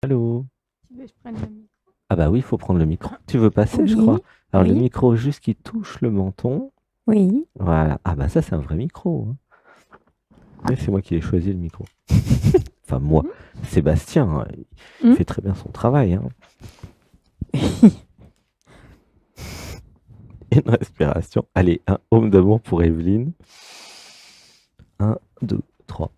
Allô? Tu veux que je prenne le micro? Ah bah oui, il faut prendre le micro. Tu veux passer, je Oui, crois. Alors le oui, micro juste qui touche le menton. oui. Voilà. Ah bah ça, c'est un vrai micro, hein. Mais c'est moi qui ai choisi le micro. Enfin moi. Mhm. Sébastien, hein, il Mhm. fait très bien son travail, hein. Une respiration. Allez, un home d'amour pour Evelyne. Un, deux, trois.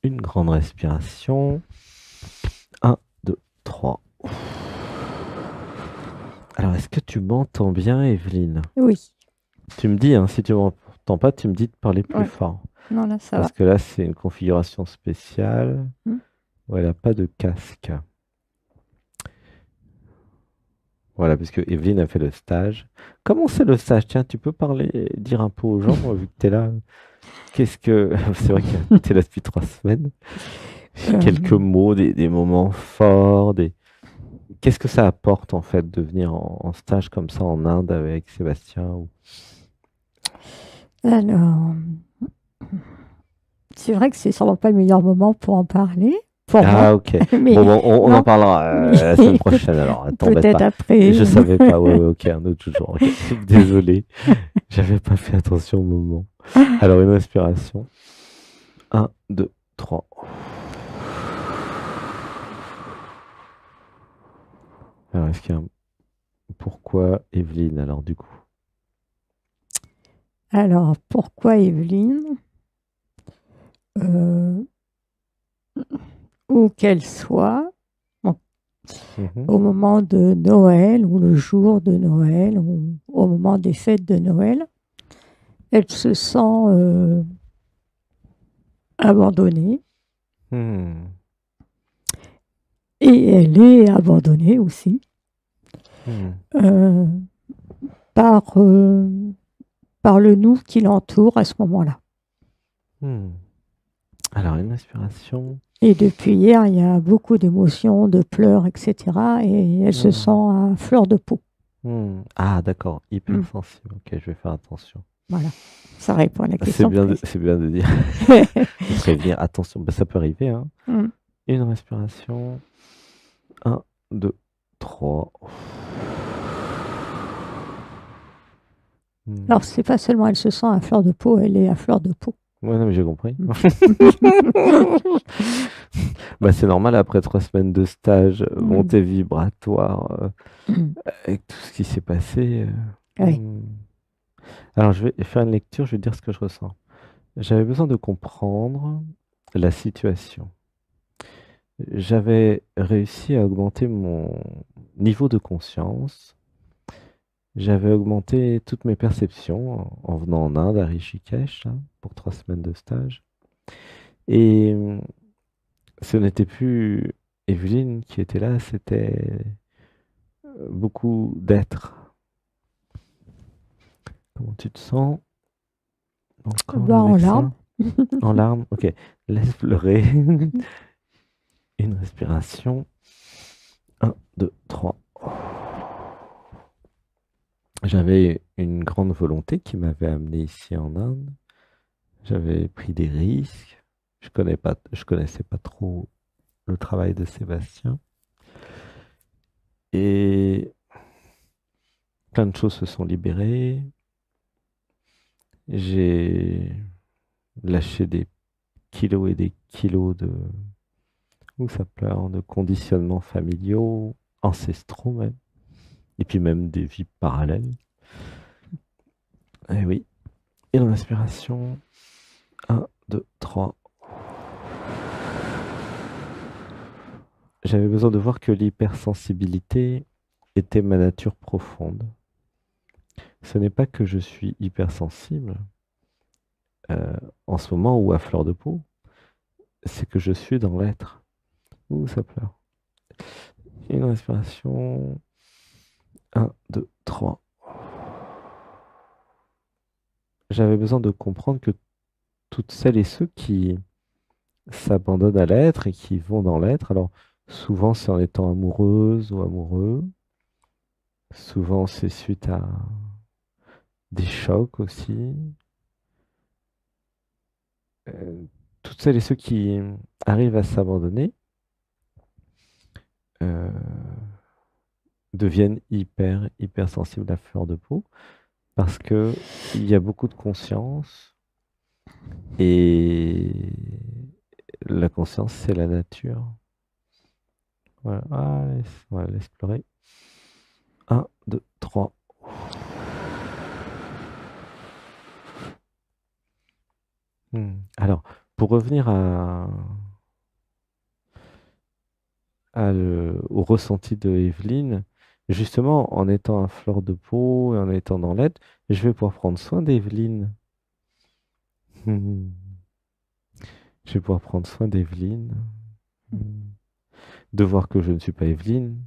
Une grande respiration. Un, deux, trois. Alors, est-ce que tu m'entends bien, Evelyne? Oui, Tu me dis, hein, si tu m'entends pas, tu me dis de parler plus ouais. fort. Non, là, ça Parce va. que là, c'est une configuration spéciale Mhm. où elle n'a pas de casque. Voilà, parce que Evelyne a fait le stage. Comment c'est le stage? Tiens, tu peux parler, dire un peu aux gens, vu que tu es là. Qu'est-ce que. C'est vrai que tu es là depuis 3 semaines. Quelques Euh, mots, des moments forts, des. Qu'est-ce que ça apporte en fait de venir en stage comme ça en Inde avec Sébastien alors, c'est vrai que c'est sûrement pas le meilleur moment pour en parler, pour moi. Ah, ok. Mais Bon, bon, on en non, parlera mais la semaine prochaine alors. T'embête peut-être pas. après. Je savais pas. Ouais, ouais, ok, un autre jour. Ok. Désolé. J'avais pas fait attention au moment. Alors, une respiration. Un, deux, trois. Alors, est-ce qu'il y a un... Pourquoi Evelyne, alors, du coup? Alors, pourquoi Evelyne? Euh, Où qu'elle soit, bon, Mhm. au moment de Noël ou le jour de Noël ou au moment des fêtes de Noël, elle se sent abandonnée. Hmm. Et elle est abandonnée aussi Hmm. euh, par, par le nous qui l'entoure à ce moment-là. Hmm. Alors, une respiration. Et depuis hier, il y a beaucoup d'émotions, de pleurs, etc. Et elle se sent Hmm. à fleur de peau. Hmm. Ah, d'accord. Mm. Hypersensible. Ok, je vais faire attention. Voilà, ça répond à la C'est question bien de, précise. c'est bien de dire, de prévenir. Attention, bah, ça peut arriver, hein. Mm. Une respiration. Un, deux, trois. Alors, Hmm. c'est pas seulement elle se sent à fleur de peau, elle est à fleur de peau. Ouais, non, mais j'ai compris. Mm. Bah, c'est normal après 3 semaines de stage, Mm. montée vibratoire, Mm. avec tout ce qui s'est passé. Oui. Hmm. Alors, je vais faire une lecture, je vais dire ce que je ressens. J'avais besoin de comprendre la situation. J'avais réussi à augmenter mon niveau de conscience. J'avais augmenté toutes mes perceptions en venant en Inde, à Rishikesh, là, pour 3 semaines de stage. Et ce n'était plus Evelyne qui était là, c'était beaucoup d'êtres. Comment tu te sens? Encore le Bah, en larmes. médecin? En larmes? Ok, laisse pleurer. Une respiration. Un, deux, trois. J'avais une grande volonté qui m'avait amené ici en Inde. J'avais pris des risques. Je connaissais pas trop le travail de Sébastien. Et plein de choses se sont libérées. J'ai lâché des kilos et des kilos de, où ça pleure, de conditionnements familiaux, ancestraux même, et puis même des vies parallèles. Et oui, une respiration. Un, deux, trois. J'avais besoin de voir que l'hypersensibilité était ma nature profonde. Ce n'est pas que je suis hypersensible euh, en ce moment ou à fleur de peau, c'est que je suis dans l'être. Ouh, ça pleure. Une respiration. Un, deux, trois. j'avais besoin de comprendre que toutes celles et ceux qui s'abandonnent à l'être et qui vont dans l'être, alors souvent c'est en étant amoureuse ou amoureux, souvent c'est suite à des chocs aussi. Euh, Toutes celles et ceux qui arrivent à s'abandonner euh, deviennent hyper sensibles à fleur de peau parce que il y a beaucoup de conscience et la conscience, c'est la nature. Voilà. Ah, on va l'explorer. Un, 2, 3. Alors, pour revenir au ressenti de Evelyne, justement, en étant à fleur de peau et en étant dans l'aide, je vais pouvoir prendre soin d'Evelyne. Je vais pouvoir prendre soin d'Evelyne, de voir que je ne suis pas Evelyne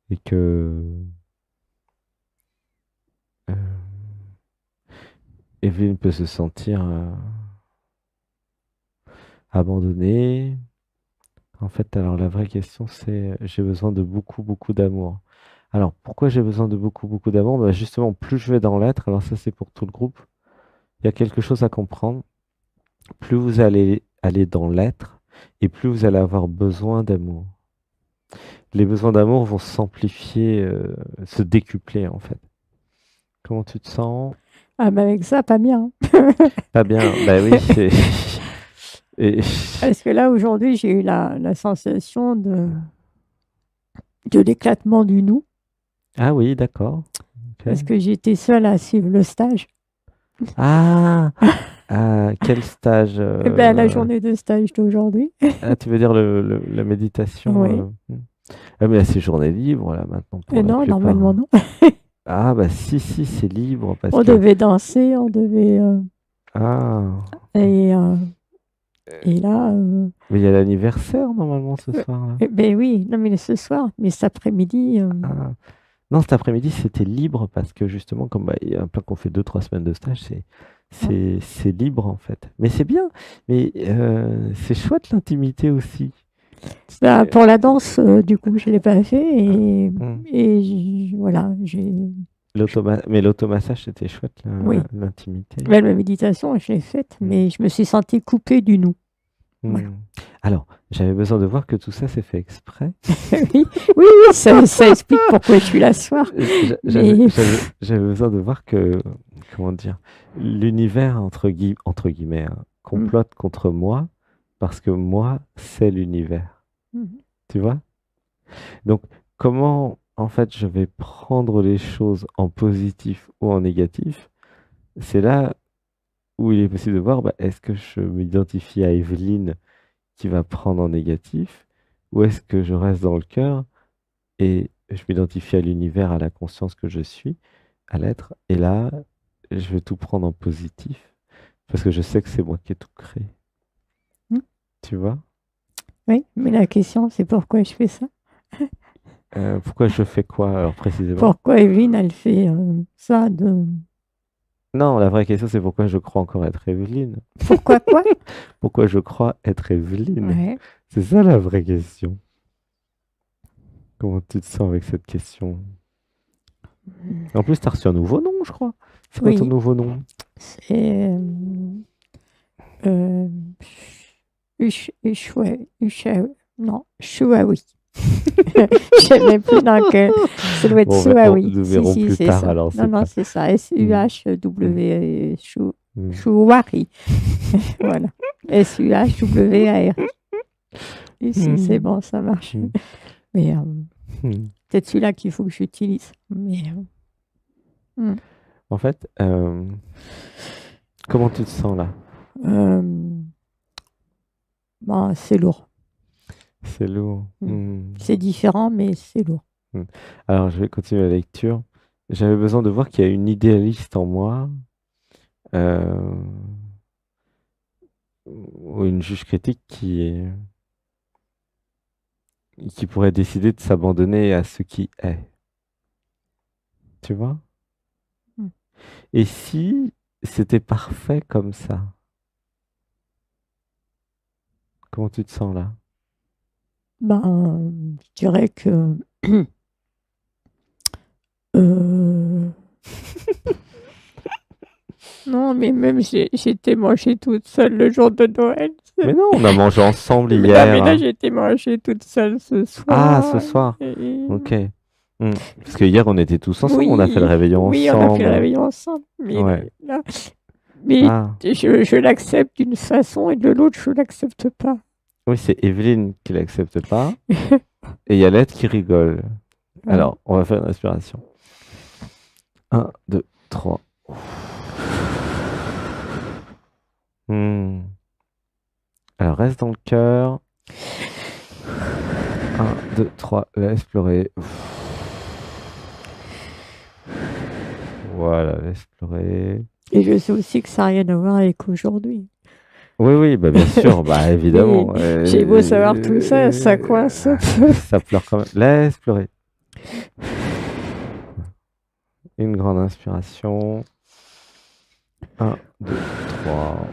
et que euh, Evelyne peut se sentir abandonnée. En fait, alors la vraie question, c'est j'ai besoin de beaucoup d'amour. Alors, pourquoi j'ai besoin de beaucoup d'amour? Bah, justement, plus je vais dans l'être, alors ça c'est pour tout le groupe, il y a quelque chose à comprendre. Plus vous allez aller dans l'être et plus vous allez avoir besoin d'amour. Les besoins d'amour vont s'amplifier, se décupler en fait. Comment tu te sens? Ah, bah avec ça, pas bien. Pas bien. Bah oui, c'est. Et- Parce que là, aujourd'hui, j'ai eu la sensation de l'éclatement du nous, Ah oui, d'accord. Ok. parce que j'étais seule à suivre le stage. Ah, ah, quel stage Eh ben, la journée de stage d'aujourd'hui. Ah, tu veux dire la méditation Oui. Ah, mais là, c'est journée libre, là, maintenant, pour Et la non, normalement, plupart. non. Ah, bah si, c'est libre, parce On que. devait danser, on devait. Ah, Et, et là, mais il y a l'anniversaire, normalement, ce soir-là. ben oui, non, mais ce soir, mais cet après-midi, Ah. Non, cet après-midi, c'était libre, parce que justement, comme bah, il y a un plein qu'on fait 2, 3 semaines de stage, hein. c'est libre, en fait. Mais c'est bien, mais c'est chouette, l'intimité aussi. Ben, Euh, pour la danse, du coup, je ne l'ai pas fait. hmm. Voilà, j'ai. Mais l'automassage, c'était chouette, Oui. l'intimité. Ben, la méditation, je l'ai faite, Hmm. mais je me suis sentie coupée du nous. Voilà. Hmm. Alors, j'avais besoin de voir que tout ça, c'est fait exprès. Oui, oui, oui, ça explique pourquoi je suis là ce soir. Mais J'avais besoin de voir que, comment dire, l'univers, entre guillemets, hein, mm, complote contre moi, parce que moi, c'est l'univers. mm, Tu vois? Donc, comment, en fait, je vais prendre les choses en positif ou en négatif, c'est là où il est possible de voir, bah, est-ce que je m'identifie à Evelyne qui va prendre en négatif, ou est-ce que je reste dans le cœur et je m'identifie à l'univers, à la conscience que je suis, à l'être, et là, je vais tout prendre en positif, parce que je sais que c'est moi qui ai tout créé. mm. Tu vois? Oui, mais la question, c'est pourquoi je fais ça? Pourquoi je fais quoi, alors précisément? Pourquoi Evelyne, elle fait ça Non, la vraie question, c'est pourquoi je crois encore être Evelyne. Pourquoi quoi? Pourquoi je crois être Evelyne? Ouais. C'est ça la vraie question. Comment tu te sens avec cette question? En plus, tu as reçu un nouveau nom, je crois. C'est quoi ton Oui, nouveau nom? c'est euh, non, Chouaoui. Je sais même plus dans quel. Ça doit être Bon, Souaoui. nous Si, verrons si, plus c'est tard, ça. alors Non, c'est non, pas. c'est ça. Hmm, S-U-H-W, hmm, Chouari. Voilà. S-U-H-W-A-R. Et si, c'est hmm, bon, ça marche. hmm, Mais hmm. peut-être celui-là qu'il faut que j'utilise. Mais hmm. En fait, comment tu te sens là? Euh, bon, c'est lourd. C'est lourd. Hmm. Hmm, C'est différent, mais c'est lourd. hmm. Alors, je vais continuer la lecture. J'avais besoin de voir qu'il y a une idéaliste en moi, euh, ou une juge critique qui pourrait décider de s'abandonner à ce qui est. Tu vois? Hmm. Et si C'était parfait comme ça. Comment tu te sens là? Je dirais que euh, non, mais même j'étais mangée toute seule le jour de Noël. Mais non, on a mangé ensemble Mais non, mais là, hier. j'étais mangée toute seule ce Ah, ce soir. soir. Et- Ok. Parce que hier, on était tous ensemble, on a fait le Oui, réveillon oui, on a fait le ensemble. réveil ensemble. Ouais. Là, mais Ah, je l'accepte d'une façon et de l'autre, je l'accepte pas. oui, c'est Evelyne qui l'accepte pas. Et il y a Lettre qui rigole. Voilà. Alors, on va faire une respiration. Un, 2, 3. Alors, reste dans le cœur. Un, 2, 3. Laisse pleurer. Voilà, laisse pleurer. Et je sais aussi que ça n'a rien à voir avec aujourd'hui. Oui, oui, bah bien sûr, bah Mais évidemment. j'ai beau savoir tout ça, ça coince un peu. Ça pleure quand même. Laisse pleurer. Une grande inspiration. Un, 2, 3.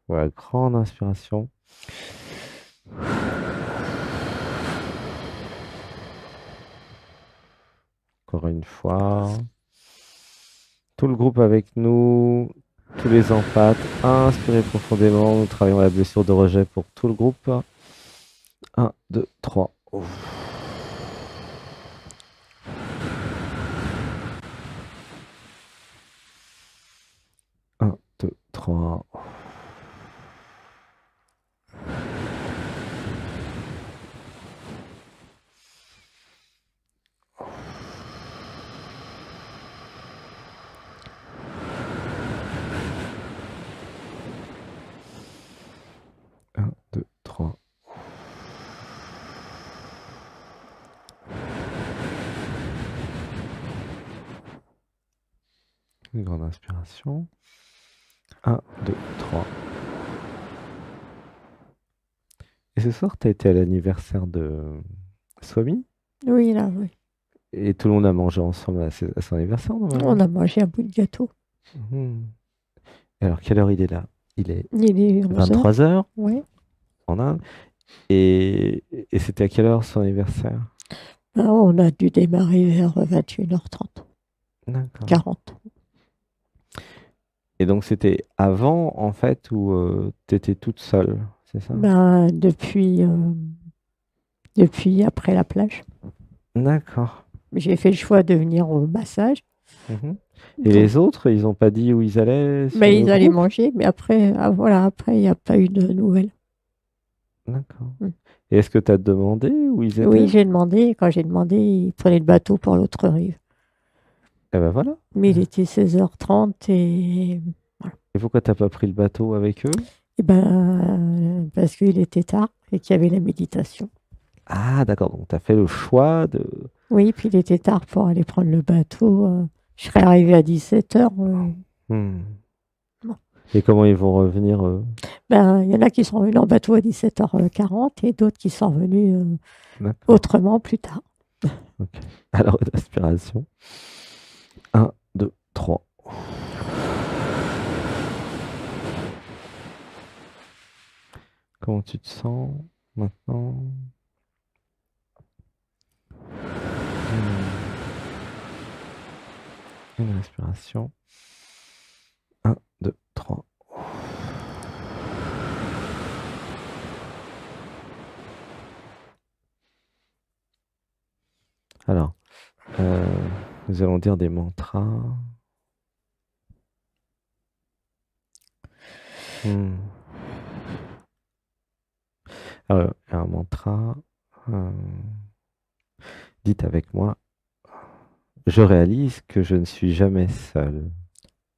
Voilà, grande inspiration. Encore une fois. Tout le groupe avec nous. Tous les empathes. Inspirez profondément. Nous travaillons la blessure de rejet pour tout le groupe. Un, 2, 3. Un, 2, 3. Un, 2, 3. Une grande inspiration. Un, 2, 3. Et ce soir, tu as été à l'anniversaire de Swami Oui, là, oui. et tout le monde a mangé ensemble à son anniversaire On normalement. a mangé un bout de gâteau. Mhm. Et alors, quelle heure il est là? Il est Il est 11 heures. 23 heures Ouais. en Inde. Et c'était à quelle heure son anniversaire? On a dû démarrer vers 21h30, D'accord. 40. Et donc, c'était avant, en fait, où tu étais toute seule, c'est ça? Depuis après la plage. D'accord. J'ai fait le choix de venir au massage. Mhm. Et Donc, les autres, ils n'ont pas dit où ils allaient sur mais le ils allaient groupe? manger, mais après, ah, voilà, après, il n'y a pas eu de nouvelles. D'accord. Mm. Et est-ce que tu as demandé où ils Oui, étaient? j'ai demandé. Quand j'ai demandé, ils prenaient le bateau pour l'autre rive. Eh ben voilà. Mais il était 16h30 et, voilà. Et pourquoi t'as pas pris le bateau avec eux? Et parce qu'il était tard et qu'il y avait la méditation. Ah, d'accord. Donc, tu as fait le choix de... Oui, puis il était tard pour aller prendre le bateau. Je serais arrivée à 17h. Hmm. Et comment ils vont revenir, eux? Il y en a qui sont venus en bateau à 17h40 et d'autres qui sont venus D'accord. autrement plus tard. Ok. Alors, une inspiration. Un, 2, 3. Comment tu te sens maintenant? Hmm. Une respiration. Un, 2, 3. Alors, nous allons dire des mantras. Hmm. Alors, un mantra. euh, Dites avec moi. Je réalise que je ne suis jamais seul.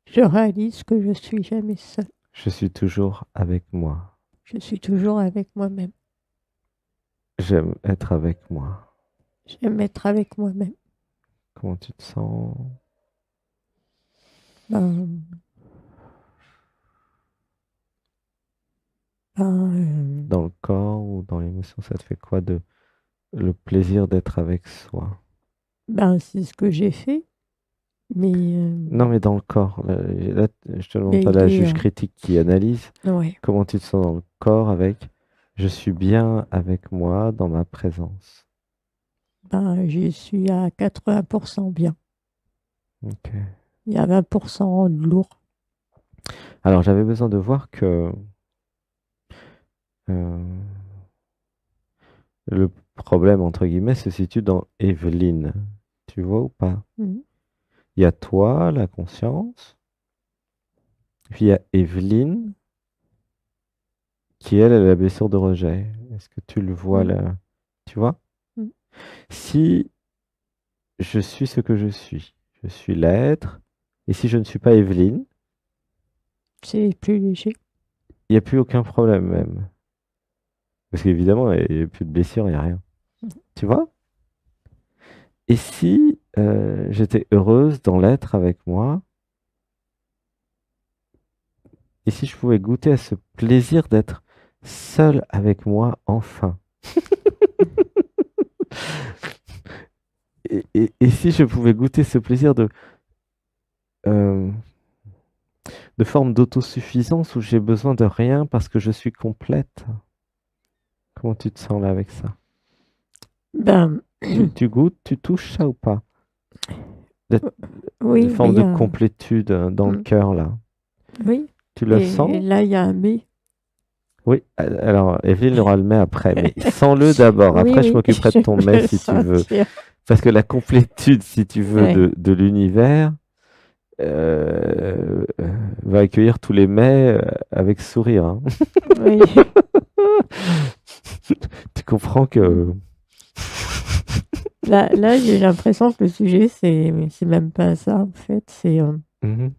Je réalise que je suis jamais seule. Je suis toujours avec moi. Je suis toujours avec moi-même. J'aime être avec moi. J'aime être avec moi-même. Comment tu te sens? Ben, ben, Dans le corps ou dans l'émotion, ça te fait quoi de le plaisir d'être avec soi? c'est ce que j'ai fait. Mais, Non, mais dans le corps. Là, je te demande mais pas il la est, juge critique qui analyse. ouais, Comment tu te sens dans le corps avec je suis bien avec moi dans ma présence. ben, je suis à 80% bien. Ok. Il y a 20% de lourd. Alors, j'avais besoin de voir que euh, le problème, entre guillemets, se situe dans Evelyne. Tu vois ou pas? Mhm. Il y a toi, la conscience, puis il y a Evelyne, qui elle, a la blessure de rejet. Est-ce que tu le vois Mhm. là? Tu vois? Mhm. Si je suis ce que je suis l'être, et si je ne suis pas Evelyne, C'est plus léger. il n'y a plus aucun problème même. Parce qu'évidemment, il n'y a plus de blessure, il n'y a rien. Mhm. Tu vois? Et si j'étais heureuse dans l'être avec moi, et si je pouvais goûter à ce plaisir d'être seule avec moi enfin, et si je pouvais goûter ce plaisir euh, de forme d'autosuffisance où j'ai besoin de rien parce que je suis complète, comment tu te sens là avec ça? Ben, Tu goûtes, tu touches ça ou pas? Des oui, formes mais de complétude dans le mm, cœur là. oui. Tu le Et sens? là, il y a un mais. Oui, alors Evelyne aura le mais après, mais sens-le d'abord. Oui, Après, je oui, m'occuperai de je ton mais peux le si tu veux. sentir. Parce que la complétude, si tu veux, Ouais, de l'univers euh, euh, va accueillir tous les mais avec sourire, hein. oui. Tu comprends Mm. que... Là, j'ai l'impression que le sujet, c'est même pas ça, en fait. Mhm.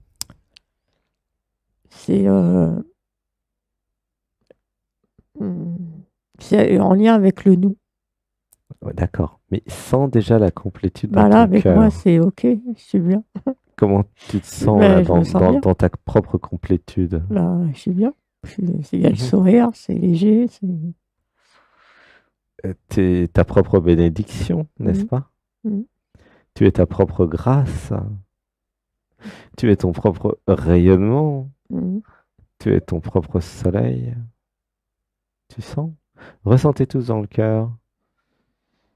C'est mm, c'est en lien avec le nous. Ouais, d'accord, mais sens déjà la complétude dans Bah là, ton avec moi, cœur. c'est OK, je suis bien. Comment tu te sens là Ben, je me sens bien. dans ta propre complétude? Là, je suis bien. Il y a le Mhm. sourire, c'est léger. T'es ta propre bénédiction, n'est-ce Mm, pas? mm, Tu es ta propre grâce. Tu es ton propre rayonnement. mm. Tu es ton propre soleil. Tu sens? Ressentez tous dans le cœur.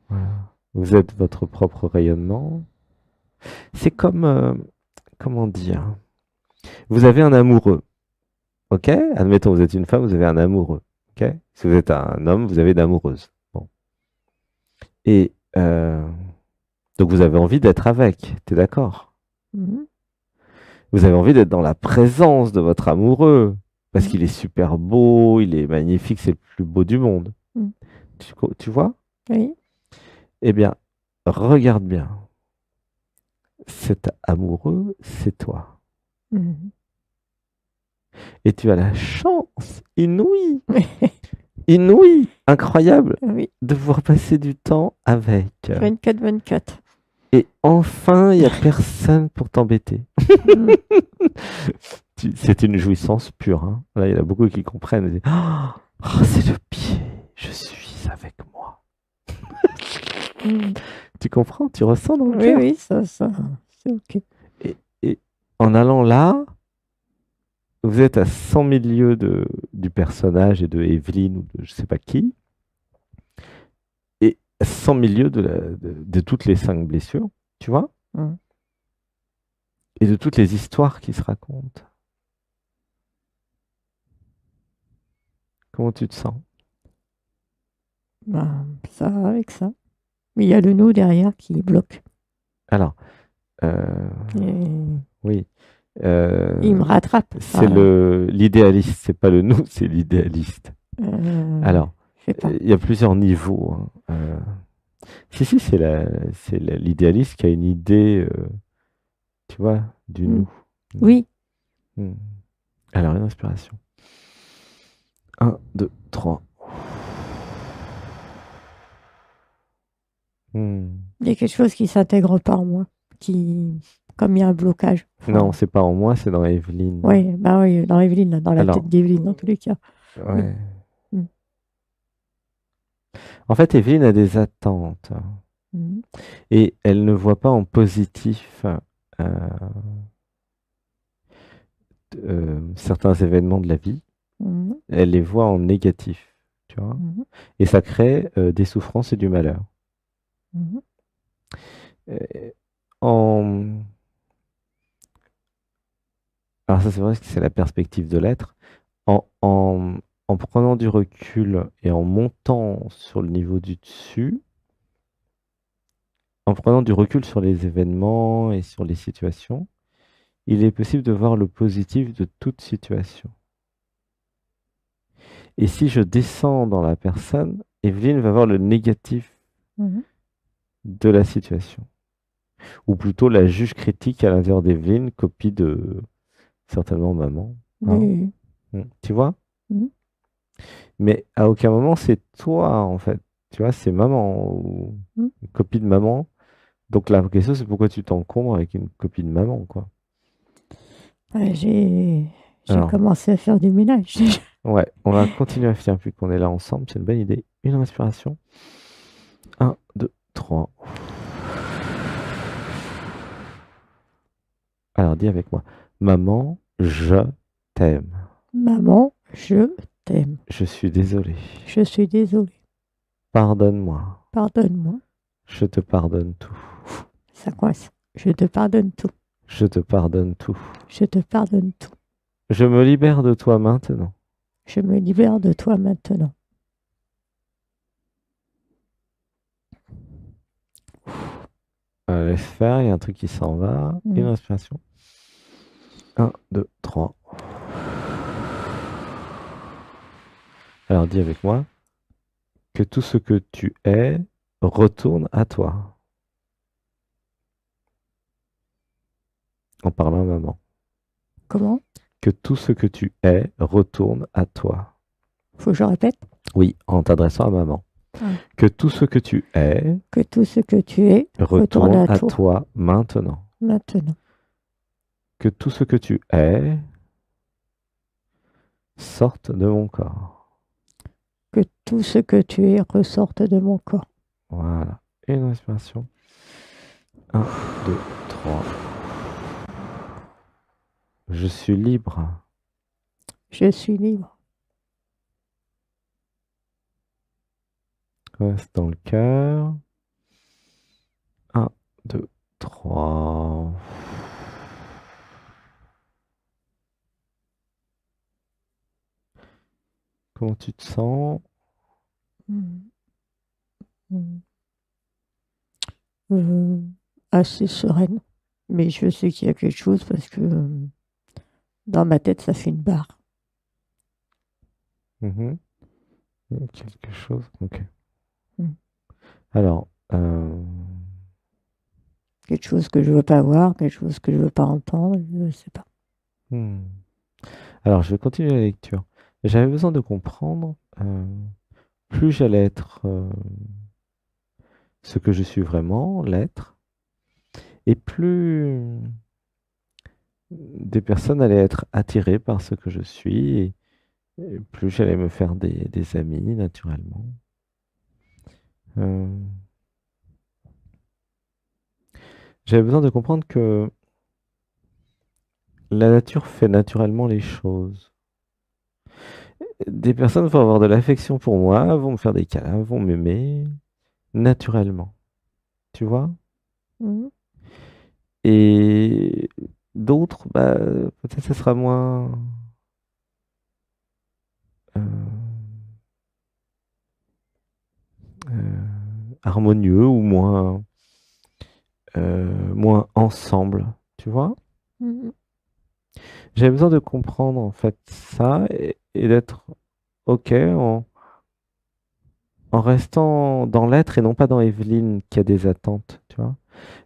Voilà. Vous êtes votre propre rayonnement. C'est comme, comment dire? Vous avez un amoureux, ok? Admettons, vous êtes une femme, vous avez un amoureux, ok? Si vous êtes un homme, vous avez une amoureuse. Bon. Et donc vous avez envie d'être avec, t'es d'accord? Mhm, Vous avez envie d'être dans la présence de votre amoureux, parce mhm, qu'il est super beau, il est magnifique, c'est le plus beau du monde. mhm. Tu vois? Oui. Eh bien, regarde bien. Cet amoureux, c'est toi. Mhm. Et tu as la chance inouïe, inouïe, incroyable, Oui. de pouvoir passer du temps avec. 24/24. Et enfin, il n'y a personne pour t'embêter. Mhm. C'est une jouissance pure, hein. Là, il y en a beaucoup qui comprennent. Ils disent, oh, c'est le pied, je suis avec moi. Mhm. Tu comprends? Tu ressens dans le Oui, cœur? oui, ça, c'est OK. Et en allant là, vous êtes à 100 000 lieues du personnage et de Evelyne ou de je sais pas qui, et à 100 000 lieues de toutes les 5 blessures, tu vois, Mhm. et de toutes les histoires qui se racontent. Comment tu te sens? Ben, ça va avec ça. Mais il y a le nous derrière qui bloque. Alors, euh, Et oui, il me rattrape. c'est l'idéaliste, c'est pas le nous, c'est l'idéaliste. Euh, Alors, je sais pas. il y a plusieurs niveaux, hein. Si, c'est l'idéaliste qui a une idée, tu vois, du Mhm. nous. Oui. Hmm. Alors, une inspiration. Un, 2, 3. Il y a quelque chose qui s'intègre pas en moi. Qui, comme il y a un blocage. Non, Enfin, c'est pas en moi, c'est dans Evelyne. ouais, bah oui, dans Evelyne, là, dans la tête Alors, d'Evelyne, dans tous les cas. Oui. ouais. Mm. En fait, Evelyne a des attentes Mm. et elle ne voit pas en positif certains événements de la vie, mhm, elle les voit en négatif, tu vois. mhm, Et ça crée des souffrances et du malheur. mhm, Euh, en... Alors ça, c'est vrai que c'est la perspective de l'être. En prenant du recul et en montant sur le niveau du dessus, en prenant du recul sur les événements et sur les situations, il est possible de voir le positif de toute situation. Et si je descends dans la personne, Evelyne va voir le négatif mhm. de la situation. Ou plutôt la juge critique à l'intérieur d'Evelyne, copie de certainement maman. Hein. Oui, Tu vois? mhm. Mais à aucun moment c'est toi en fait. Tu vois, c'est maman ou Mhm. une copie de maman. Donc la question c'est pourquoi tu t'encombres avec une copie de maman, quoi. Ouais, j'ai Alors, commencé à faire du ménage déjà. ouais, on va continuer à faire vu qu'on est là ensemble, c'est une bonne idée. Une respiration. Un, 2, 3. Alors dis avec moi. Maman, je t'aime. Maman, je t'aime. Je suis désolé. Je suis désolée. Pardonne-moi. Pardonne-moi. Je te pardonne tout. Ça coince. Je te pardonne tout. Je te pardonne tout. Je te pardonne tout. Je me libère de toi maintenant. Je me libère de toi maintenant. Laisse faire, il y a un truc qui s'en va. Une Mm. respiration. Un, 2, 3. Alors dis avec moi que tout ce que tu es retourne à toi. En parlant à maman. Comment? Que tout ce que tu es retourne à toi. Faut que je répète? Oui, en t'adressant à maman. Ah. Que tout ce que tu es Que tout ce que tu es retourne retourne à à toi toi maintenant. maintenant. Que tout ce que tu es sorte de mon corps. Que tout ce que tu es ressorte de mon corps. Voilà. Une respiration. Un, 2, 3. Je suis libre. Je suis libre. Reste dans le cœur. Un, 2, 3. Comment tu te sens? Mm. Mm. Euh, Assez sereine. Mais je sais qu'il y a quelque chose parce que dans ma tête, ça fait une barre. Mhm. Il y a quelque chose. Ok. Mm. Alors, Quelque chose que je veux pas voir, quelque chose que je veux pas entendre, je ne sais pas. hmm. Alors, je vais continuer la lecture. J'avais besoin de comprendre plus j'allais être ce que je suis vraiment, l'être, et plus des personnes allaient être attirées par ce que je suis, et plus j'allais me faire des amis naturellement. Euh, J'avais besoin de comprendre que la nature fait naturellement les choses. Des personnes vont avoir de l'affection pour moi, vont me faire des câlins, vont m'aimer naturellement. Tu vois? Mhm. Et d'autres, bah, peut-être ça sera moins euh, harmonieux ou moins ensemble. Tu vois? Mhm. J'avais besoin de comprendre en fait ça et d'être OK en restant dans l'être et non pas dans Evelyne qui a des attentes. Tu vois?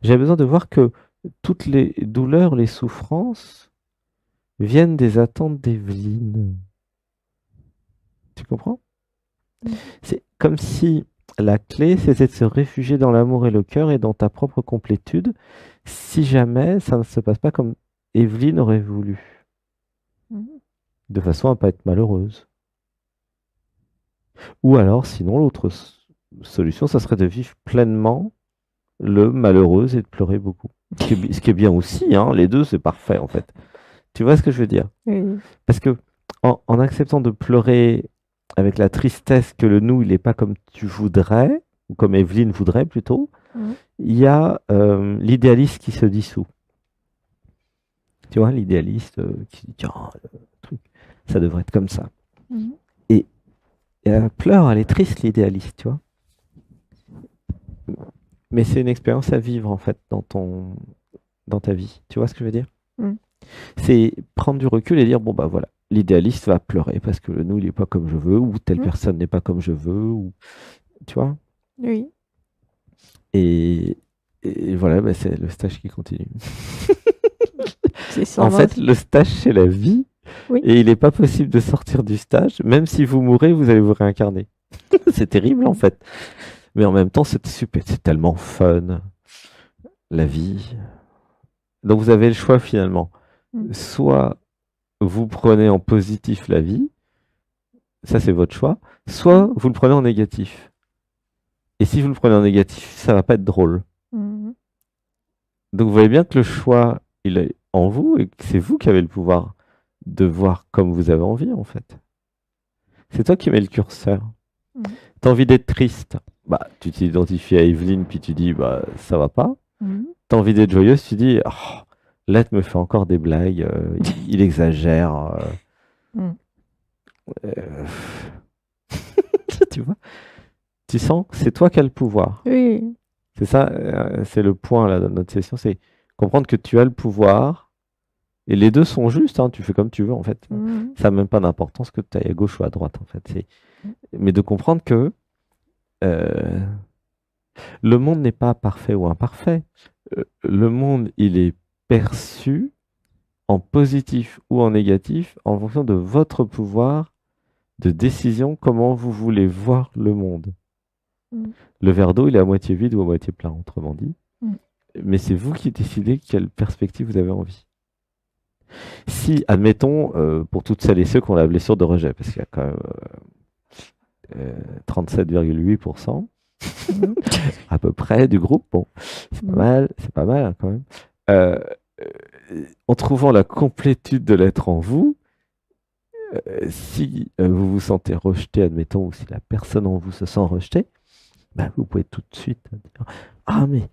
J'avais besoin de voir que toutes les douleurs, les souffrances viennent des attentes d'Evelyne. Tu comprends? Mhm. C'est comme si la clé, c'était de se réfugier dans l'amour et le cœur et dans ta propre complétude, si jamais ça ne se passe pas comme Evelyne aurait voulu, Mhm. de façon à ne pas être malheureuse. Ou alors, sinon, l'autre solution, ça serait de vivre pleinement le malheureux et de pleurer beaucoup. Ce qui est bien aussi, hein, les deux, c'est parfait en fait. Tu vois ce que je veux dire? Oui. Parce que en acceptant de pleurer avec la tristesse que le nous, il n'est pas comme tu voudrais, ou comme Evelyne voudrait plutôt, Mhm. il y a l'idéaliste qui se dissout. Tu vois, l'idéaliste qui dit, tiens, le truc, ça devrait être comme ça. Mhm. Et elle pleure, elle est triste, l'idéaliste, tu vois. Mais c'est une expérience à vivre, en fait, dans ta vie. Tu vois ce que je veux dire? Mhm. C'est prendre du recul et dire, bon, bah voilà, l'idéaliste va pleurer parce que le nous, il n'est pas comme je veux, ou telle Mhm. personne n'est pas comme je veux, ou tu vois. Oui. Et, et voilà, bah, c'est le stage qui continue. C'est En sans fait, le stage, c'est la vie, Oui. et il n'est pas possible de sortir du stage. Même si vous mourrez, vous allez vous réincarner. C'est terrible, en fait. Mais en même temps, c'est super, c'est tellement fun, la vie. Donc, vous avez le choix, finalement. Mhm. Soit vous prenez en positif la vie, ça c'est votre choix, Mhm. soit vous le prenez en négatif. Et si vous le prenez en négatif, ça va pas être drôle. Mhm. Donc vous voyez bien que le choix, il est en vous et que c'est vous qui avez le pouvoir de voir comme vous avez envie en fait. C'est toi qui mets le curseur. Mhm. T'as envie d'être triste, bah tu t'identifies à Evelyne puis tu dis bah ça va pas. Mhm. T'as envie d'être joyeuse, tu dis oh, l'être me fait encore des blagues, il exagère. Mhm. Euh, tu vois, tu sens que c'est toi qui as le pouvoir. Oui. C'est ça, c'est le point là, de notre session, c'est comprendre que tu as le pouvoir et les deux sont justes, hein, tu fais comme tu veux en fait. Mhm. Ça n'a même pas d'importance que tu ailles à gauche ou à droite en fait. Mais de comprendre que euh, le monde n'est pas parfait ou imparfait. Le monde, il est perçu en positif ou en négatif en fonction de votre pouvoir de décision, comment vous voulez voir le monde. Mhm. Le verre d'eau, il est à moitié vide ou à moitié plein, autrement dit. Mhm. Mais c'est vous qui décidez quelle perspective vous avez envie. Si, admettons, pour toutes celles et ceux qui ont la blessure de rejet, parce qu'il y a quand même 37,8% Mhm. à peu près du groupe, bon, Mhm. c'est pas mal hein, quand même. Euh, en trouvant la complétude de l'être en vous, si vous vous sentez rejeté, admettons, ou si la personne en vous se sent rejetée, bah, vous pouvez tout de suite dire, ah mais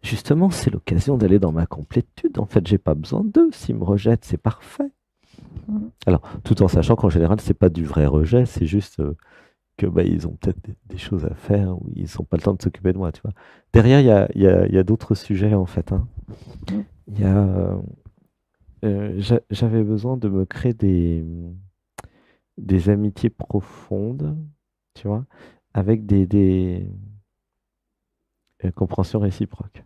justement, c'est l'occasion d'aller dans ma complétude. En fait, j'ai pas besoin d'eux. S'ils me rejettent, c'est parfait. Mhm. Alors, tout en sachant qu'en général, c'est pas du vrai rejet, c'est juste que bah, ils ont peut-être des choses à faire ou ils n'ont pas le temps de s'occuper de moi, tu vois. Derrière, il y a d'autres sujets en fait, hein. Mhm. Il y a, j'avais besoin de me créer des amitiés profondes, tu vois, avec des compréhensions réciproques,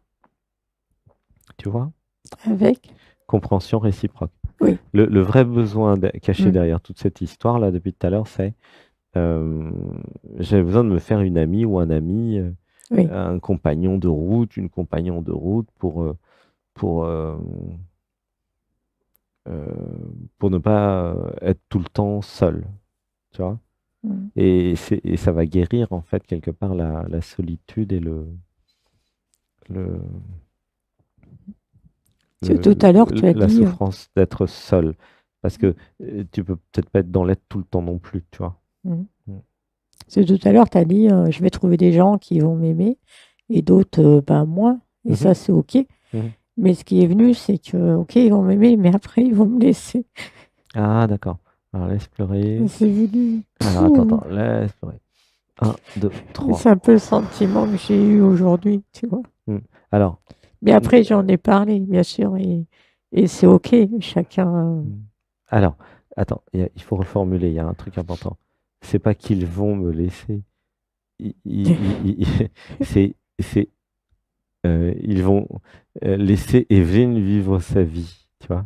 tu vois, Avec? compréhension réciproque. Oui. Le vrai besoin caché Mhm. derrière toute cette histoire-là depuis tout à l'heure, c'est euh, j'avais besoin de me faire une amie ou un ami, Oui. un compagnon de route, une compagnon de route pour, euh, euh, pour ne pas être tout le temps seul, tu vois. Mhm. Et ça va guérir en fait quelque part la solitude et le, Parce que tout à l'heure, tu as la dit, souffrance d'être seul. Parce que tu peux peut-être pas être dans l'être tout le temps non plus, tu vois. Mhm. Mm. Parce que tout à l'heure, tu as dit, je vais trouver des gens qui vont m'aimer et d'autres, ben, moins. Et ça, Mhm, c'est OK. mhm. Mais ce qui est venu, c'est que, OK, ils vont m'aimer, mais après, ils vont me laisser. Ah, d'accord. Alors, laisse pleurer. C'est venu. Alors, attends, laisse pleurer. Un, deux, Et trois. c'est un peu le sentiment que j'ai eu aujourd'hui, tu vois. Mm. Alors, Mais mm, après, j'en ai parlé, bien sûr, et c'est OK. Chacun. mm. Alors, attends, il faut reformuler, il y a un truc important. C'est pas qu'ils vont me laisser. C'est, ils vont laisser Evelyne vivre sa vie, tu vois.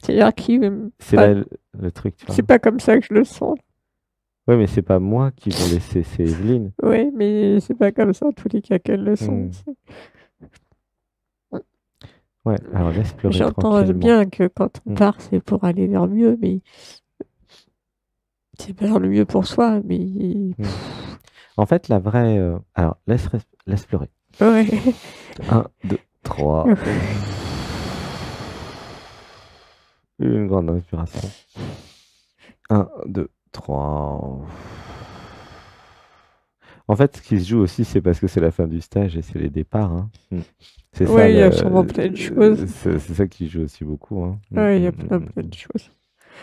C'est-à-dire qui. C'est Pas- là le truc, tu c'est vois. pas comme ça que je le sens. Oui, mais c'est pas moi qui vont laisser, c'est Evelyne. Oui, mais c'est pas comme ça, en tous les cas, qu'elle le sent. Hmm. Ouais, alors laisse pleurer J'entends tranquillement. bien que quand on Hmm. part, c'est pour aller vers mieux, mais c'est vers le mieux pour soi. Mais Hmm. En fait, la vraie... alors, laisse pleurer. Ouais. 1, 2, 3. Une grande inspiration. 1, 2, 3. En fait, ce qui se joue aussi, c'est parce que c'est la fin du stage et c'est les départs, hein. C'est ça, Ouais, il y a sûrement plein de choses. c'est ça qui joue aussi beaucoup, hein. Ouais, il y a plein de choses.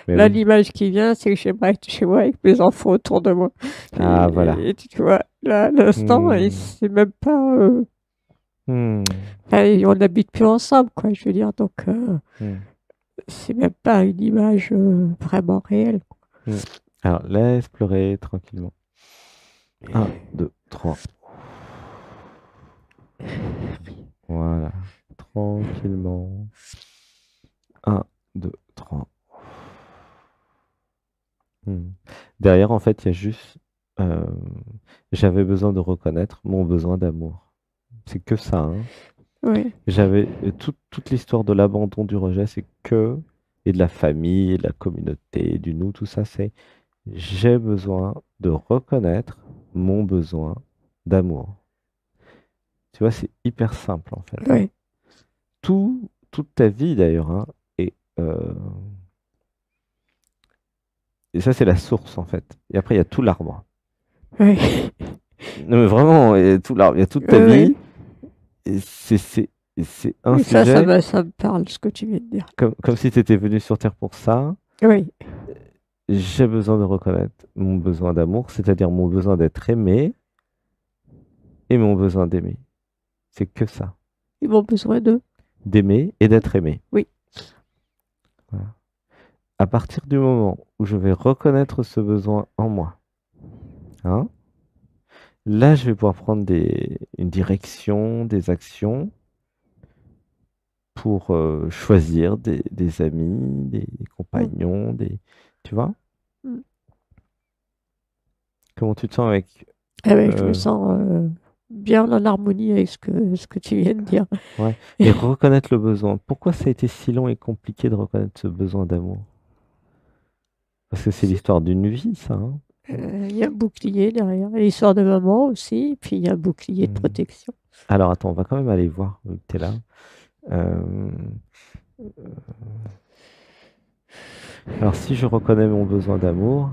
Mais Là, oui. l'image qui vient, c'est que j'aimerais être chez moi avec mes enfants autour de moi. Ah, voilà. Et tu vois, là, l'instant, et Hmm. c'est même pas. Hmm. Enfin, on n'habite plus ensemble, quoi, je veux dire. Donc, Hmm. c'est même pas une image vraiment réelle. Hmm. Alors, laisse pleurer tranquillement. 1, 2, 3. Voilà. Tranquillement. 1, 2, 3. Derrière, en fait, il y a juste... euh, j'avais besoin de reconnaître mon besoin d'amour. C'est que ça, hein. Oui, J'avais toute l'histoire de l'abandon, du rejet, c'est que... Et de la famille, et de la communauté, du nous, tout ça, c'est... J'ai besoin de reconnaître mon besoin d'amour. Tu vois, c'est hyper simple, en fait, hein. oui, Toute ta vie, d'ailleurs, hein, et, et ça, c'est la source, en fait. Et après, il y a tout l'arbre. oui, Non, mais vraiment, il y a tout l'arbre, il y a toute ta oui, oui. vie. Et c'est un Oui, sujet, ça me parle, ce que tu viens de dire. comme si tu étais venu sur Terre pour ça. Oui, J'ai besoin de reconnaître mon besoin d'amour, c'est-à-dire mon besoin d'être aimé et mon besoin d'aimer. C'est que ça. ils ont besoin d'eux. D'aimer et d'être aimé. Oui, Voilà. À partir du moment où je vais reconnaître ce besoin en moi, hein, là, je vais pouvoir prendre une direction, des actions pour choisir des amis, des mm, compagnons, tu vois? mm. Comment tu te sens avec... Ah ouais, je me euh, sens bien en harmonie avec ce que tu viens de dire. ouais. Et reconnaître le besoin. Pourquoi ça a été si long et compliqué de reconnaître ce besoin d'amour? Parce que c'est l'histoire d'une vie, ça, hein. Il y a un bouclier derrière. L'histoire de maman aussi, puis il y a un bouclier de Hmm. protection. Alors attends, on va quand même aller voir, vu que tu es là. Euh, alors si je reconnais mon besoin d'amour,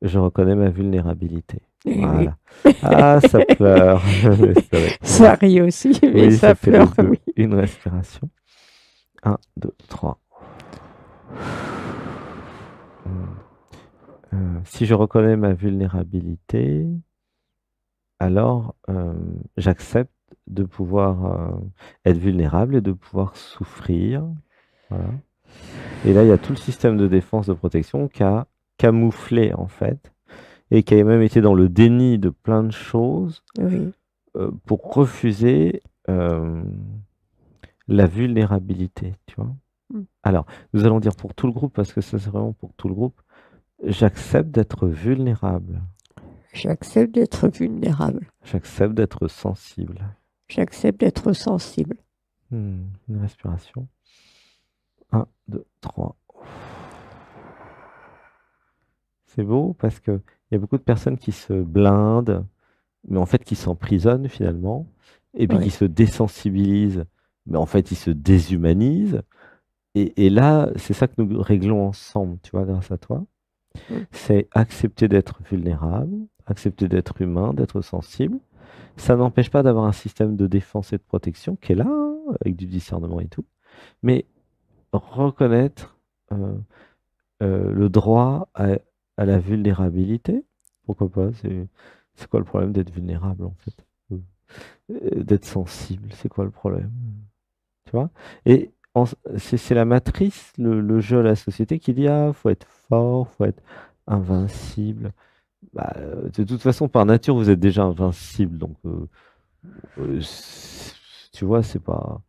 je reconnais ma vulnérabilité. Eh oui. Voilà. Ah, ça pleure. Laisse pleurer. Ça rit aussi, mais Oui, ça ça fait les pleure, deux. oui. Une respiration. 1, 2, 3. Si je reconnais ma vulnérabilité, alors j'accepte de pouvoir être vulnérable et de pouvoir souffrir. Voilà. Et là, il y a tout le système de défense, de protection qui a camouflé, en fait, et qui a même été dans le déni de plein de choses Oui. pour refuser la vulnérabilité, tu vois. Mm. Alors, nous allons dire pour tout le groupe, parce que ça, c'est vraiment pour tout le groupe, j'accepte d'être vulnérable, J'accepte d'être vulnérable. j'accepte d'être sensible. J'accepte d'être sensible. Une respiration. 1, 2, 3. C'est beau parce qu'il y a beaucoup de personnes qui se blindent, mais en fait qui s'emprisonnent finalement, et puis qui Oui. se désensibilisent, mais en fait ils se déshumanisent. Et là, c'est ça que nous réglons ensemble, tu vois, grâce à toi. Mm. C'est accepter d'être vulnérable, accepter d'être humain, d'être sensible. Ça n'empêche pas d'avoir un système de défense et de protection qui est là, hein, avec du discernement et tout. Mais reconnaître le droit à la vulnérabilité, pourquoi pas? C'est quoi le problème d'être vulnérable en fait? D'être sensible, c'est quoi le problème? Tu vois? Et c'est la matrice, le jeu, la société qui dit, ah, faut être fort, faut être invincible. Bah, de toute façon, par nature, vous êtes déjà invincible, donc tu vois, c'est pas.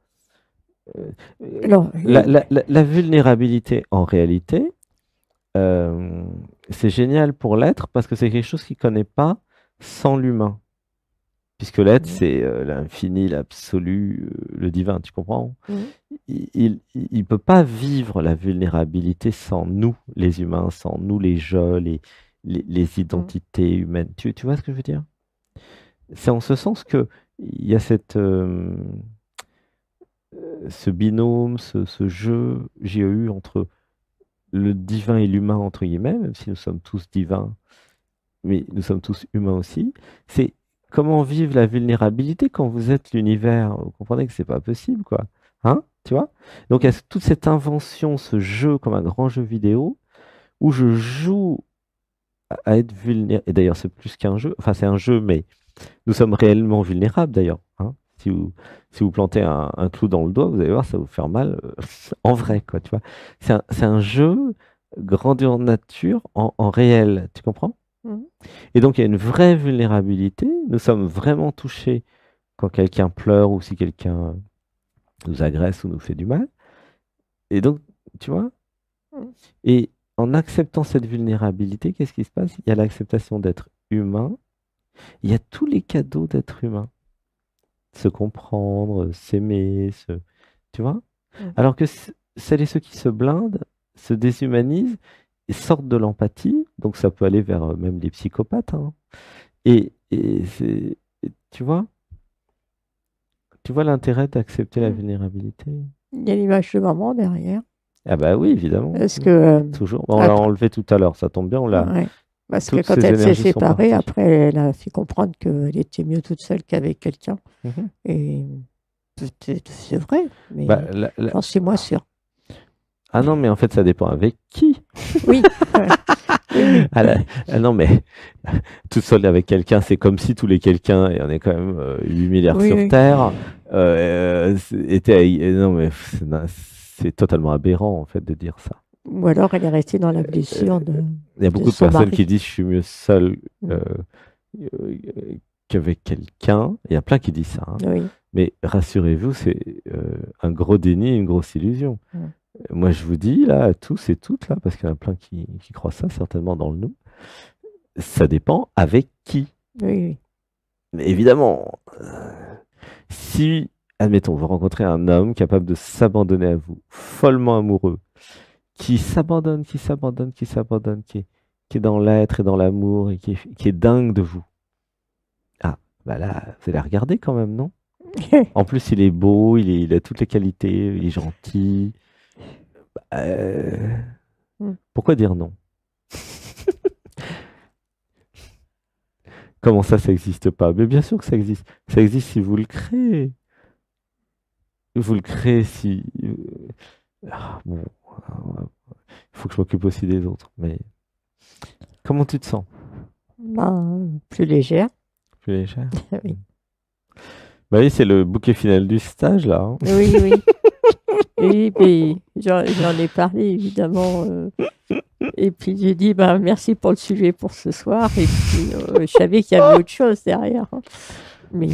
euh, Alors, la vulnérabilité, en réalité, euh, c'est génial pour l'être parce que c'est quelque chose qu'il ne connaît pas sans l'humain. Puisque l'être, mm, c'est l'infini, l'absolu, le divin, tu comprends? mm, Il peut pas vivre la vulnérabilité sans nous, les humains, sans nous, les jeux, les mm. identités humaines. Tu vois ce que je veux dire? C'est en ce sens que il y a ce binôme, ce jeu JEU entre le divin et l'humain, entre guillemets, même si nous sommes tous divins, mais nous sommes tous humains aussi. C'est comment vivre la vulnérabilité quand vous êtes l'univers. Vous comprenez que c'est pas possible, quoi. Hein? Tu vois? Donc, il y a toute cette invention, ce jeu comme un grand jeu vidéo, où je joue à être vulnérable. Et d'ailleurs, c'est plus qu'un jeu. Enfin, c'est un jeu, mais nous sommes réellement vulnérables, d'ailleurs. Hein. Si vous plantez un clou dans le doigt, vous allez voir, ça va vous faire mal en vrai, quoi, tu vois. C'est un jeu grandeur nature en réel, tu comprends? Mhm. Et donc, il y a une vraie vulnérabilité. Nous sommes vraiment touchés quand quelqu'un pleure ou si quelqu'un nous agresse ou nous fait du mal. Et donc, tu vois, Mhm. et en acceptant cette vulnérabilité, qu'est-ce qui se passe? Il y a l'acceptation d'être humain. Il y a tous les cadeaux d'être humain. Se comprendre, s'aimer, tu vois? Mhm. Alors que celles et ceux qui se blindent, se déshumanisent et sortent de l'empathie, donc ça peut aller vers même les psychopathes, hein. Tu vois? Tu vois l'intérêt d'accepter la Mhm. vulnérabilité? Il y a l'image de maman derrière. Ah bah oui, évidemment. Parce que, Toujours. Bon, on l'a après, enlevé tout à l'heure, ça tombe bien, ouais. Parce que toutes quand ces elle s'est énergies sont séparée, parties. après, elle a fait comprendre qu'elle était mieux toute seule qu'avec quelqu'un. Mhm. Et peut-être c'est vrai, Bah, mais j'en suis moins sûre. Ah non, mais en fait, ça dépend avec qui. Oui, ouais. Oui, Ah, ah non, mais tout seul avec quelqu'un, c'est comme si tous les quelqu'un, et on est quand même 8 milliards oui, sur oui. Terre, non, mais c'est totalement aberrant, en fait, de dire ça. Ou alors elle est restée dans la Euh, blessure Il y a de beaucoup de son personnes qui mari. disent je suis mieux seul Mm. euh, euh, qu'avec quelqu'un. Il y a plein qui disent ça, hein. Oui. Mais rassurez-vous, c'est un gros déni, une grosse illusion. Mm. Moi, je vous dis, là, à tous et toutes, là, parce qu'il y en a plein qui croient ça, certainement dans le nous, ça dépend avec qui. Oui, oui. Mais évidemment, si, admettons, vous rencontrez un homme capable de s'abandonner à vous, follement amoureux, qui s'abandonne, qui s'abandonne, qui s'abandonne, qui est dans l'être et dans l'amour et qui est dingue de vous. Ah, bah là, vous allez regarder quand même, non? En plus, il est beau, il a toutes les qualités, il est gentil. Euh, Mm. Pourquoi dire non? Comment ça n'existe pas? Mais bien sûr que ça existe. Ça existe si vous le créez. Vous le créez si... bon, il faut que je m'occupe aussi des autres. Mais comment tu te sens? Ben, plus légère. Plus légère? Oui, Bah oui, c'est le bouquet final du stage, là, hein. oui, oui. Oui, mais j'en ai parlé évidemment. Et puis j'ai dit ben, merci pour le sujet pour ce soir. Et puis je savais qu'il y avait autre chose derrière, hein. Mais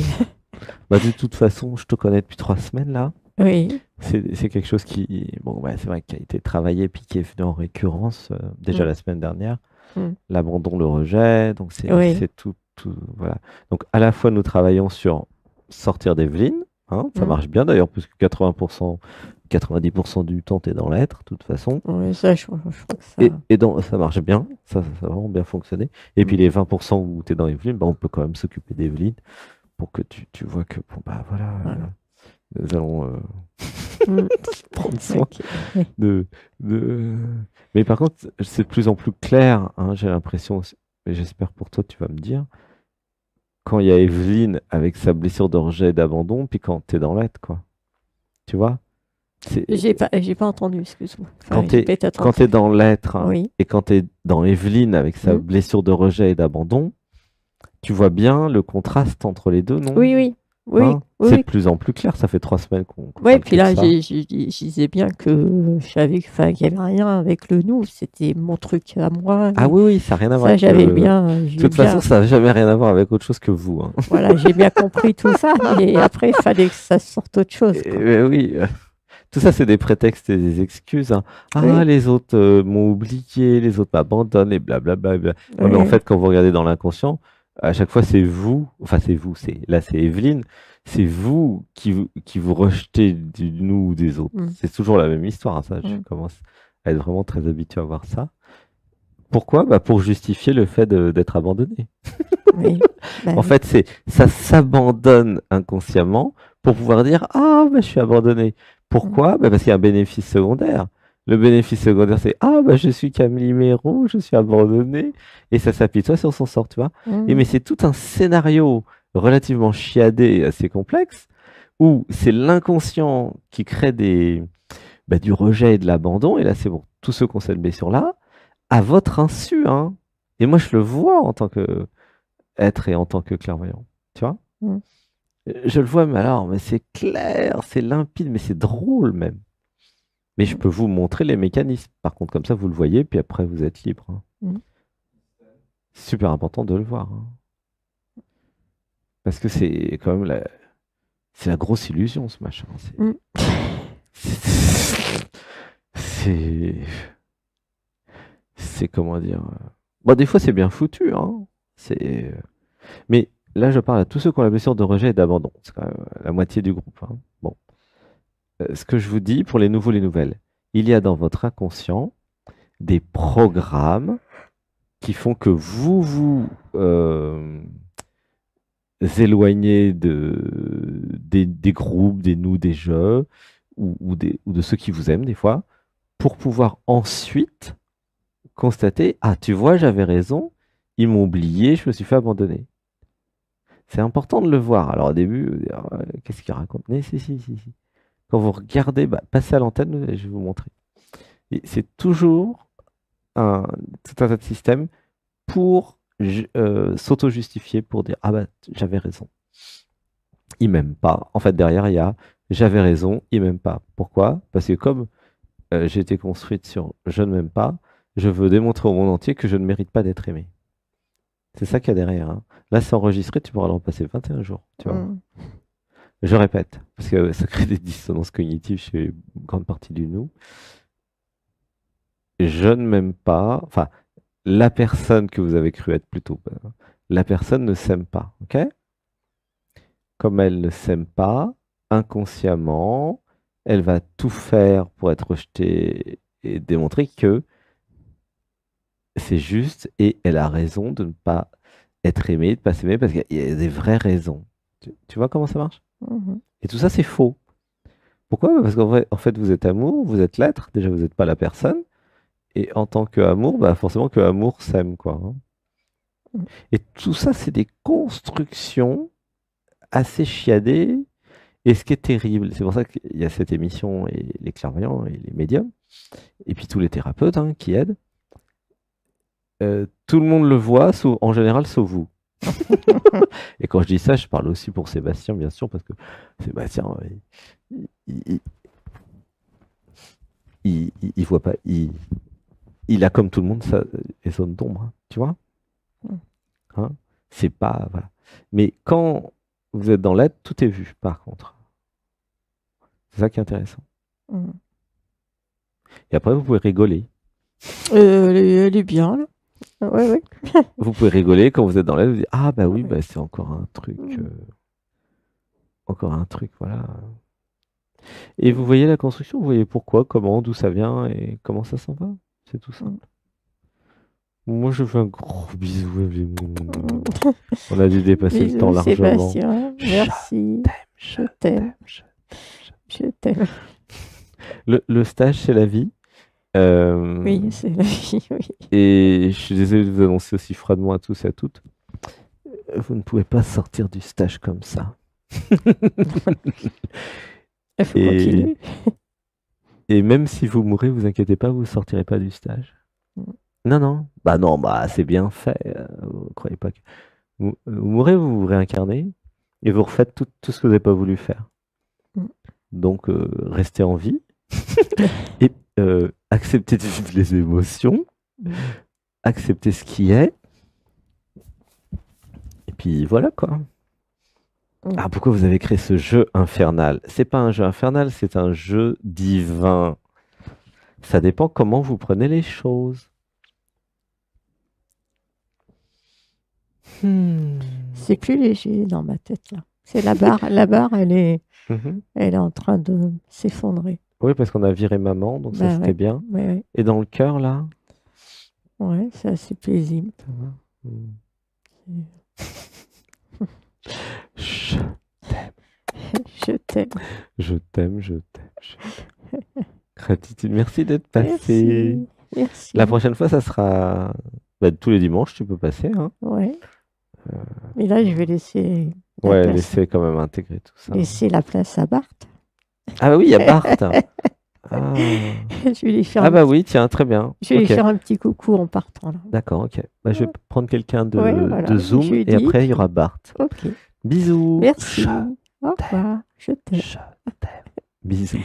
Bah, de toute façon, je te connais depuis 3 semaines, là. oui. C'est quelque chose qui, bon, ouais, c'est vrai, qui a été travaillé puis qui est venu en récurrence déjà Mm. la semaine dernière. Mm. L'abandon, le rejet, donc Oui. c'est voilà. Donc à la fois nous travaillons sur sortir d'Evelyne, hein, ça Mm. marche bien d'ailleurs, puisque 80%, 90% du temps tu es dans l'être, de toute façon. Oui, ça, je crois que ça. Ça marche bien, ça a vraiment bien fonctionné. Et puis Mm. les 20% où tu es dans Evelyne, bah, on peut quand même s'occuper d'Evelyne pour que tu vois que, bon, bah voilà, Voilà. nous allons Mm. prendre soin Ok. Oui. de, de... Mais par contre, c'est de plus en plus clair, hein, j'ai l'impression, mais j'espère pour toi, tu vas me dire, quand il y a Evelyne avec sa blessure de rejet et d'abandon, puis quand tu es dans l'être, quoi. Tu vois? C'est J'ai pas entendu, excuse-moi. quand Enfin, tu j'ai es, pas été quand attentive. tu dans l'être, hein, Oui. et quand tu es dans Evelyne avec sa Mm. blessure de rejet et d'abandon, tu vois bien le contraste entre les deux, non? Oui, oui. Oui, Hein? oui, C'est de oui. plus en plus clair, ça fait 3 semaines qu'on Oui, parle puis que de là, ça. je disais bien que je savais enfin, qu'il n'y avait rien avec le nous, c'était mon truc à moi. Ah Et oui, oui, ça n'a rien à voir ça, avec j'avais le... bien, De j'ai toute façon, bien, ça n'a jamais rien à voir avec autre chose que vous, hein. voilà, j'ai bien compris tout ça. Et après, il fallait que ça sorte autre chose, quoi. Mais oui, tout ça, c'est des prétextes et des excuses, hein. Ah, Oui, les autres m'ont oublié, les autres m'abandonnent, et blablabla. Ouais, mais en oui, fait, quand vous regardez dans l'inconscient, à chaque fois, c'est vous, enfin, c'est vous, là, c'est Evelyne, c'est vous qui vous rejetez du nous ou des autres. mm, C'est toujours la même histoire, hein, ça, je mm, commence à être vraiment très habitué à voir ça. Pourquoi? Bah, pour justifier le fait d'être abandonné. oui. Bah En oui. fait, ça s'abandonne inconsciemment pour pouvoir dire, ah, bah, je suis abandonné. Mm. Pourquoi? Bah, parce qu'il y a un bénéfice secondaire. Le bénéfice secondaire, c'est, ah, bah, je suis Camille je suis abandonné. Et ça s'appuie toi sur son sort, tu vois. Et mais Mm. c'est tout un scénario relativement chiadé et assez complexe où c'est l'inconscient qui crée du rejet et de l'abandon. Et là, c'est bon, tous ceux qui ont cette blessure-là, à votre insu, hein. Et moi, je le vois en tant que être et en tant que clairvoyant. Tu vois? Mm. Je le vois, mais alors, mais c'est clair, c'est limpide, mais c'est drôle même. Mais je Mm. peux vous montrer les mécanismes. Par contre, comme ça, vous le voyez, puis après, vous êtes libre, hein. Mm. C'est super important de le voir, hein. Parce que c'est quand même c'est la grosse illusion, ce machin. Mm. C'est, c'est, c'est comment dire. Bon, des fois, c'est bien foutu, hein. C'est, mais là, je parle à tous ceux qui ont la blessure de rejet et d'abandon. C'est quand même la moitié du groupe, hein. Bon. Ce que je vous dis pour les nouveaux, les nouvelles, il y a dans votre inconscient des programmes qui font que vous vous éloignez des groupes, des nous, des jeux, ou de ceux qui vous aiment des fois, pour pouvoir ensuite constater, ah tu vois, j'avais raison, ils m'ont oublié, je me suis fait abandonner. C'est important de le voir. Alors au début, dire, qu'est-ce qu'il raconte? Mais si. Quand vous regardez, bah, passez à l'antenne, je vais vous montrer. Et c'est toujours un, tout un tas de systèmes pour s'auto-justifier, pour dire ah bah j'avais raison. Il m'aime pas. En fait, derrière, il y a j'avais raison, il m'aime pas. Pourquoi? Parce que comme j'ai été construite sur je ne m'aime pas, je veux démontrer au monde entier que je ne mérite pas d'être aimé. C'est ça qu'il y a derrière, hein. Là, c'est enregistré, tu pourras le repasser 21 jours, tu vois. Mm. Je répète, parce que ça crée des dissonances cognitives chez une grande partie du nous. Je ne m'aime pas, enfin, la personne que vous avez cru être plutôt, la personne ne s'aime pas, ok? Comme elle ne s'aime pas, inconsciemment, elle va tout faire pour être rejetée et démontrer que c'est juste et elle a raison de ne pas être aimée, de ne pas s'aimer parce qu'il y a des vraies raisons. Tu vois comment ça marche? Mhm. Et tout ça, c'est faux. Pourquoi? Parce qu'en vrai, en fait, vous êtes amour, vous êtes l'être, déjà vous n'êtes pas la personne. Et en tant qu'amour, bah forcément que amour s'aime, quoi, hein. Mm. Et tout ça, c'est des constructions assez chiadées. Et ce qui est terrible, c'est pour ça qu'il y a cette émission et les clairvoyants et les médiums, et puis tous les thérapeutes, hein, qui aident. Tout le monde le voit, en général, sauf vous. Et quand je dis ça, je parle aussi pour Sébastien, bien sûr, parce que Sébastien, il, il voit pas, il a comme tout le monde les zones d'ombre, hein, tu vois? Mm. Hein, c'est pas, voilà. Mais quand vous êtes dans l'aide, tout est vu, par contre. C'est ça qui est intéressant. Mm. Et après, vous pouvez rigoler. Elle est bien, là. Ouais, ouais. Vous pouvez rigoler quand vous êtes dans l'aide, vous dites, ah bah oui, Ouais. bah, c'est Mm. encore un truc, voilà. Et vous voyez la construction, vous voyez pourquoi, comment, d'où ça vient et comment ça s'en va. C'est tout Mm. simple. Moi, je fais un gros bisou. Mm. On a dû dépasser le temps Bisous, largement. Sébastien. Je Merci. t'aime, Je t'aime. Je t'aime. Le stage, c'est la vie. Oui, c'est la vie, oui. Et je suis désolé de vous annoncer aussi froidement à tous et à toutes, vous ne pouvez pas sortir du stage comme ça. Il faut Et, continuer. et même si vous mourrez, vous inquiétez pas, vous ne sortirez pas du stage. Mm. Non. Bah non, bah c'est bien fait. Vous croyez pas que... Vous mourrez, vous vous réincarnez et vous refaites tout ce que vous n'avez pas voulu faire. Mm. Donc, restez en vie et acceptez de vivre les émotions, Mm. acceptez ce qui est. Et puis voilà quoi. Mm. Ah, pourquoi vous avez créé ce jeu infernal? C'est pas un jeu infernal, c'est un jeu divin. Ça dépend comment vous prenez les choses. C'est plus léger dans ma tête, là. C'est la barre, Mhm. elle est en train de s'effondrer. Oui, parce qu'on a viré maman, donc ça Bah c'était ouais, bien. ouais, Et dans le cœur, là? ouais, c'est assez paisible. Ça va. Hmm. Je Je t'aime. je t'aime, je t'aime. Gratitude. Merci d'être passé. Merci. Merci. La prochaine fois, ça sera tous les dimanches, tu peux passer, hein. Ouais. Mais là, je vais laisser la Ouais, place, laissez quand même intégrer tout ça. laisser la place à Bart. Ah bah oui, il y a Bart. Ah. Je vais lui faire, Ah bah oui, tiens, très bien. je vais lui Ok. faire un petit coucou en partant là. D'accord, ok. Bah, je vais prendre quelqu'un de, Ouais, voilà, de Zoom je lui et dis, après il y puis- aura Bart. Ok. Bisous. Merci. Je Au revoir. Je t'aime. je t'aime. Bisous.